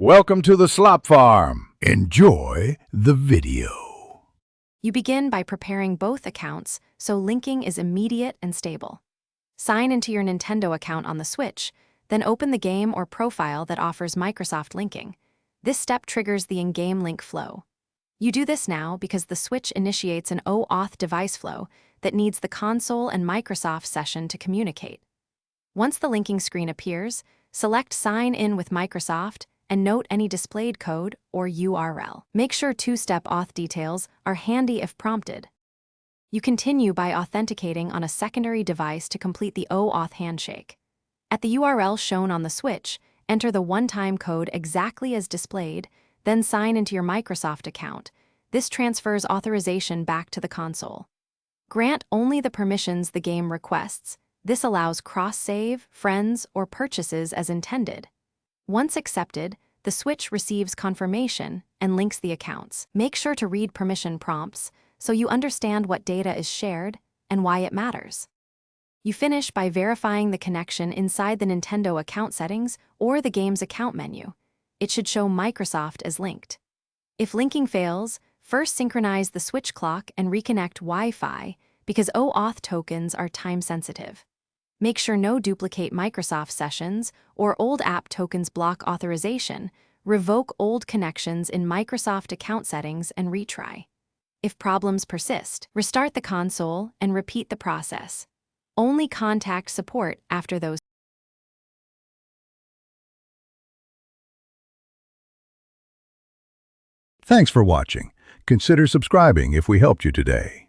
Welcome to the Slop Farm. Enjoy the video. You begin by preparing both accounts so linking is immediate and stable. Sign into your Nintendo account on the Switch, then open the game or profile that offers Microsoft linking. This step triggers the in-game link flow. You do this now because the Switch initiates an OAuth device flow that needs the console and Microsoft session to communicate. Once the linking screen appears, select Sign in with Microsoft and note any displayed code or URL. Make sure two-step auth details are handy if prompted. You continue by authenticating on a secondary device to complete the OAuth handshake. At the URL shown on the Switch, enter the one-time code exactly as displayed, then sign into your Microsoft account. This transfers authorization back to the console. Grant only the permissions the game requests. This allows cross-save, friends, or purchases as intended. Once accepted, the Switch receives confirmation and links the accounts. Make sure to read permission prompts so you understand what data is shared and why it matters. You finish by verifying the connection inside the Nintendo account settings or the game's account menu. It should show Microsoft as linked. If linking fails, first synchronize the Switch clock and reconnect Wi-Fi because OAuth tokens are time-sensitive. Make sure no duplicate Microsoft sessions or old app tokens block authorization. Revoke old connections in Microsoft account settings and retry. If problems persist, restart the console and repeat the process. Only contact support after those. Thanks for watching. Consider subscribing if we helped you today.